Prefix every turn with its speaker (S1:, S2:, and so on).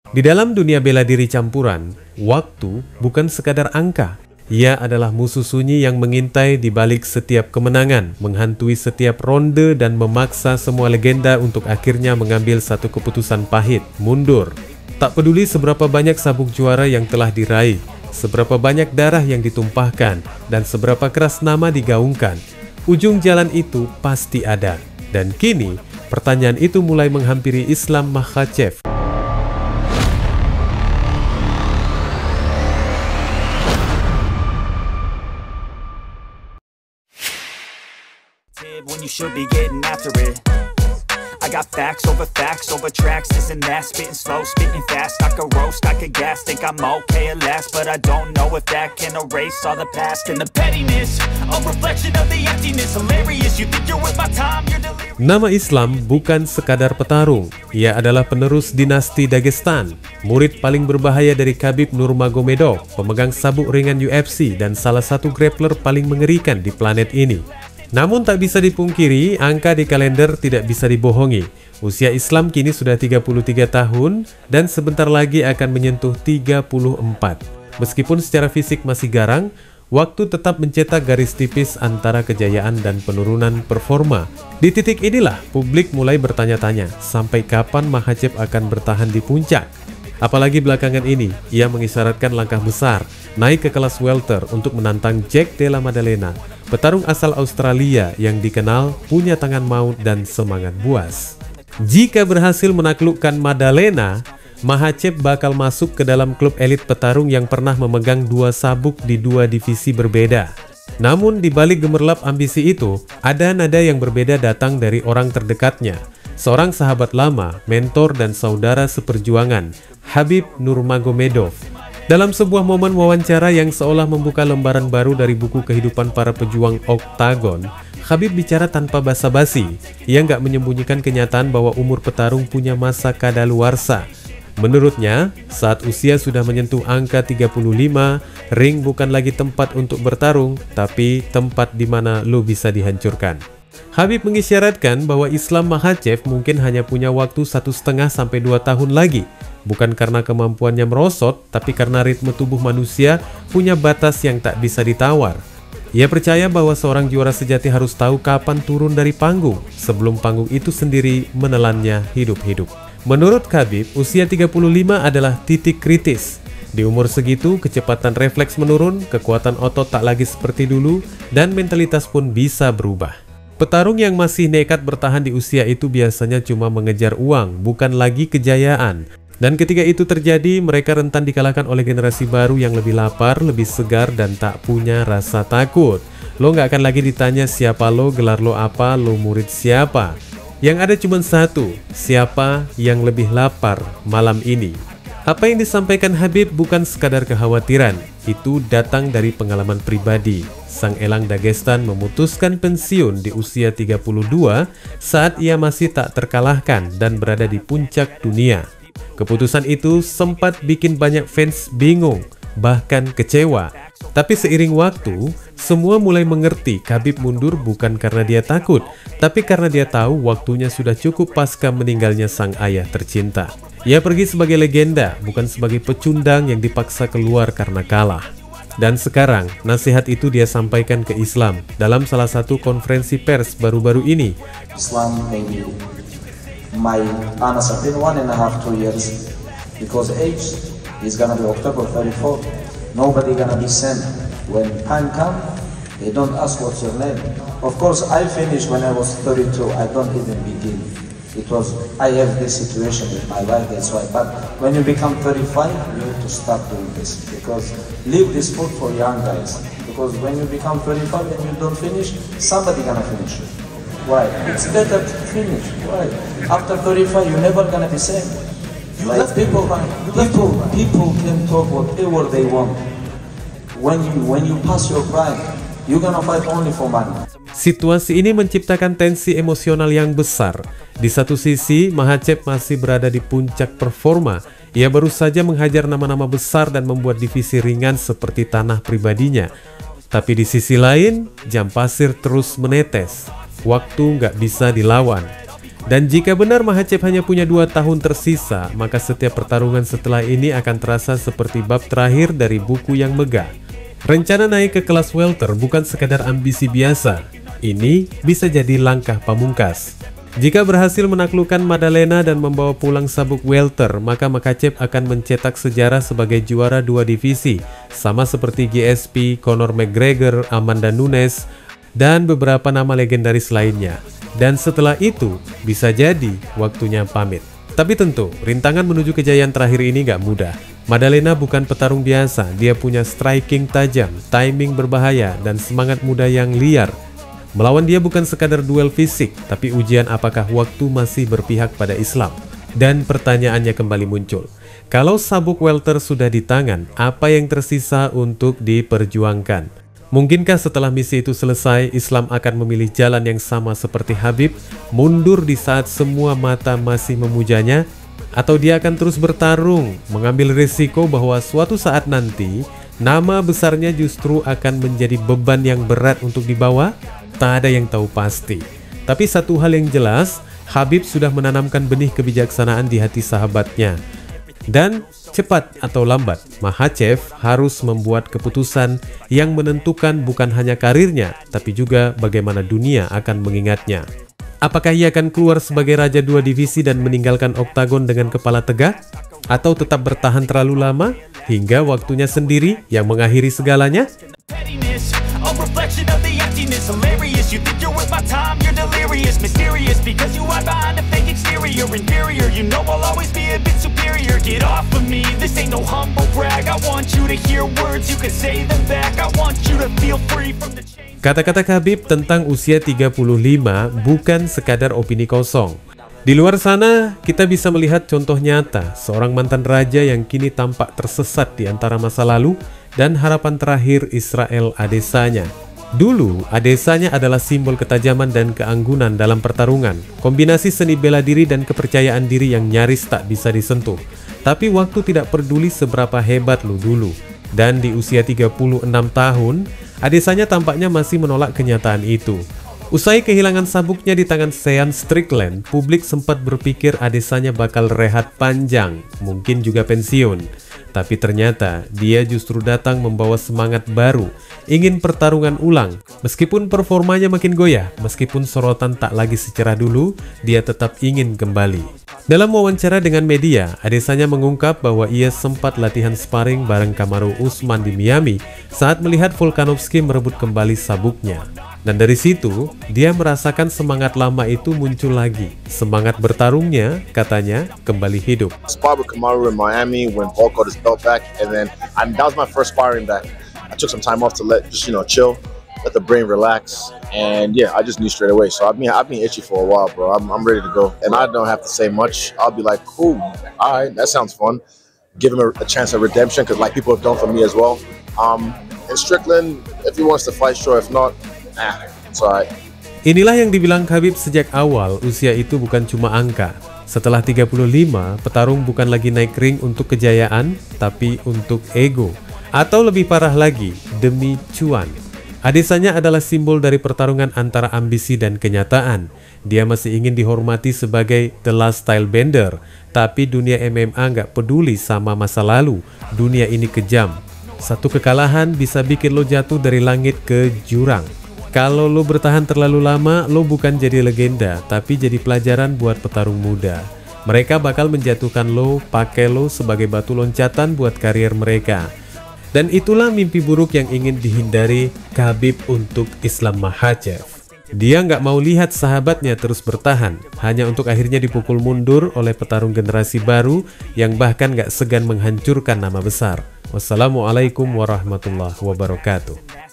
S1: Di dalam dunia bela diri campuran, waktu bukan sekadar angka. Ia adalah musuh sunyi yang mengintai di balik setiap kemenangan, menghantui setiap ronde dan memaksa semua legenda untuk akhirnya mengambil satu keputusan pahit, mundur. Tak peduli seberapa banyak sabuk juara yang telah diraih, seberapa banyak darah yang ditumpahkan, dan seberapa keras nama digaungkan, ujung jalan itu pasti ada. Dan kini, pertanyaan itu mulai menghampiri Islam Makhachev.
S2: When you should be getting after it. I got facts over tracks, this and that, spitting slow, spitting fast, I could roast, I could gas, think I'm okay at last, but I don't know if that can erase all the past and the pettiness, a reflection of the emptiness, hilarious, you think you're worth my time, you're delirious.
S1: Nama Islam bukan sekadar petarung, ia adalah penerus dinasti Dagestan, murid paling berbahaya dari Khabib Nurmagomedov, pemegang sabuk ringan UFC dan salah satu grappler paling mengerikan di planet ini. Namun tak bisa dipungkiri, angka di kalender tidak bisa dibohongi. Usia Islam kini sudah 33 tahun dan sebentar lagi akan menyentuh 34. Meskipun secara fisik masih garang, waktu tetap mencetak garis tipis antara kejayaan dan penurunan performa. Di titik inilah publik mulai bertanya-tanya, sampai kapan Makhachev akan bertahan di puncak? Apalagi belakangan ini, ia mengisyaratkan langkah besar, naik ke kelas welter untuk menantang Jack Della Maddalena, petarung asal Australia yang dikenal punya tangan maut dan semangat buas. Jika berhasil menaklukkan Maddalena, Makhachev bakal masuk ke dalam klub elit petarung yang pernah memegang 2 sabuk di 2 divisi berbeda. Namun di balik gemerlap ambisi itu, ada nada yang berbeda datang dari orang terdekatnya, seorang sahabat lama, mentor dan saudara seperjuangan, Khabib Nurmagomedov. Dalam sebuah momen wawancara yang seolah membuka lembaran baru dari buku kehidupan para pejuang oktagon, Khabib bicara tanpa basa-basi. Ia nggak menyembunyikan kenyataan bahwa umur petarung punya masa kadaluarsa. Menurutnya, saat usia sudah menyentuh angka 35, ring bukan lagi tempat untuk bertarung, tapi tempat di mana lo bisa dihancurkan. Khabib mengisyaratkan bahwa Islam Makhachev mungkin hanya punya waktu 1,5 sampai 2 tahun lagi. Bukan karena kemampuannya merosot, tapi karena ritme tubuh manusia punya batas yang tak bisa ditawar. Ia percaya bahwa seorang juara sejati harus tahu kapan turun dari panggung, sebelum panggung itu sendiri menelannya hidup-hidup. Menurut Khabib, usia 35 adalah titik kritis. Di umur segitu, kecepatan refleks menurun, kekuatan otot tak lagi seperti dulu, dan mentalitas pun bisa berubah. Petarung yang masih nekat bertahan di usia itu biasanya cuma mengejar uang, bukan lagi kejayaan. Dan ketika itu terjadi, mereka rentan dikalahkan oleh generasi baru yang lebih lapar, lebih segar, dan tak punya rasa takut. Lo nggak akan lagi ditanya siapa lo, gelar lo apa, lo murid siapa. Yang ada cuma satu, siapa yang lebih lapar malam ini. Apa yang disampaikan Khabib bukan sekadar kekhawatiran, itu datang dari pengalaman pribadi. Sang elang Dagestan memutuskan pensiun di usia 32 saat ia masih tak terkalahkan dan berada di puncak dunia. Keputusan itu sempat bikin banyak fans bingung, bahkan kecewa. Tapi seiring waktu, semua mulai mengerti Khabib mundur bukan karena dia takut, tapi karena dia tahu waktunya sudah cukup pasca meninggalnya sang ayah tercinta. Ia pergi sebagai legenda, bukan sebagai pecundang yang dipaksa keluar karena kalah. Dan sekarang, nasihat itu dia sampaikan ke Islam dalam salah satu konferensi pers baru-baru ini.
S3: Islam maybe my honest opinion 1.5 to 2 years because age is gonna be October 34. Nobody gonna be sent. When time come, they don't ask what's your name. Of course, I finished when I was 32. I don't even begin. It was I have this situation with my life. That's why. But when you become 35, you need to start doing this because leave this food for young guys. Because when you become 35 and you don't finish, somebody gonna finish it. Why? It's better to finish. Why? After 35, you're never gonna be same. Like people can talk whatever they want. When you pass your prime, you're gonna fight only for money.
S1: Situasi ini menciptakan tensi emosional yang besar. Di satu sisi, Makhachev masih berada di puncak performa. Ia baru saja menghajar nama-nama besar dan membuat divisi ringan seperti tanah pribadinya. Tapi di sisi lain, jam pasir terus menetes. Waktu nggak bisa dilawan. Dan jika benar Makhachev hanya punya 2 tahun tersisa, maka setiap pertarungan setelah ini akan terasa seperti bab terakhir dari buku yang megah. Rencana naik ke kelas welter bukan sekadar ambisi biasa, ini bisa jadi langkah pamungkas. Jika berhasil menaklukkan Maddalena dan membawa pulang sabuk welter, maka Makhachev akan mencetak sejarah sebagai juara 2 divisi, sama seperti GSP, Conor McGregor, Amanda Nunes, dan beberapa nama legendaris lainnya. Dan setelah itu, bisa jadi waktunya pamit. Tapi tentu, rintangan menuju kejayaan terakhir ini gak mudah. Maddalena bukan petarung biasa, dia punya striking tajam, timing berbahaya, dan semangat muda yang liar. Melawan dia bukan sekadar duel fisik, tapi ujian apakah waktu masih berpihak pada Islam. Dan pertanyaannya kembali muncul, kalau sabuk welter sudah di tangan, apa yang tersisa untuk diperjuangkan? Mungkinkah setelah misi itu selesai, Islam akan memilih jalan yang sama seperti Khabib, mundur di saat semua mata masih memujanya? Atau dia akan terus bertarung, mengambil risiko bahwa suatu saat nanti, nama besarnya justru akan menjadi beban yang berat untuk dibawa? Tak ada yang tahu pasti. Tapi satu hal yang jelas, Khabib sudah menanamkan benih kebijaksanaan di hati sahabatnya. Dan cepat atau lambat, Makhachev harus membuat keputusan yang menentukan bukan hanya karirnya, tapi juga bagaimana dunia akan mengingatnya. Apakah ia akan keluar sebagai raja 2 divisi dan meninggalkan oktagon dengan kepala tegak? Atau tetap bertahan terlalu lama hingga waktunya sendiri yang mengakhiri segalanya? Kata-kata Khabib tentang usia 35 bukan sekadar opini kosong. Di luar sana, kita bisa melihat contoh nyata seorang mantan raja yang kini tampak tersesat di antara masa lalu dan harapan terakhir Israel Adesanya. Dulu, Adesanya adalah simbol ketajaman dan keanggunan dalam pertarungan, kombinasi seni bela diri dan kepercayaan diri yang nyaris tak bisa disentuh. Tapi waktu tidak peduli seberapa hebat lu dulu. Dan di usia 36 tahun, Adesanya tampaknya masih menolak kenyataan itu. Usai kehilangan sabuknya di tangan Sean Strickland, publik sempat berpikir Adesanya bakal rehat panjang, mungkin juga pensiun. Tapi ternyata dia justru datang membawa semangat baru, ingin pertarungan ulang. Meskipun performanya makin goyah, meskipun sorotan tak lagi secerah dulu, dia tetap ingin kembali. Dalam wawancara dengan media, Adesanya mengungkap bahwa ia sempat latihan sparring bareng Kamaru Usman di Miami saat melihat Volkanovski merebut kembali sabuknya. Dan dari situ, dia merasakan semangat lama itu muncul lagi. Semangat bertarungnya, katanya, kembali hidup.
S4: Sparred with Kamaru in Miami when Volk got his belt back, and then that was my first sparring back. I took some time off to chill, let the brain relax, and yeah, I just knew straight away. So I've been itchy for a while, bro. I'm ready to go, and I don't have to say much. I'll be like, cool, all right, that sounds fun. Give him a chance of redemption, because like people have done for me as well. And Strickland, if he wants to fight, sure. If not, it's alright.
S1: Inilah yang dibilang Khabib sejak awal, usia itu bukan cuma angka. Setelah 35, petarung bukan lagi naik ring untuk kejayaan, tapi untuk ego. Atau lebih parah lagi, demi cuan. Adesanya adalah simbol dari pertarungan antara ambisi dan kenyataan. Dia masih ingin dihormati sebagai The Last Style Bender, tapi dunia MMA nggak peduli sama masa lalu. Dunia ini kejam. Satu kekalahan bisa bikin lo jatuh dari langit ke jurang. Kalau lo bertahan terlalu lama, lo bukan jadi legenda, tapi jadi pelajaran buat petarung muda. Mereka bakal menjatuhkan lo, pakai lo sebagai batu loncatan buat karier mereka. Dan itulah mimpi buruk yang ingin dihindari Khabib untuk Islam Makhachev. Dia nggak mau lihat sahabatnya terus bertahan, hanya untuk akhirnya dipukul mundur oleh petarung generasi baru yang bahkan nggak segan menghancurkan nama besar. Wassalamualaikum warahmatullahi wabarakatuh.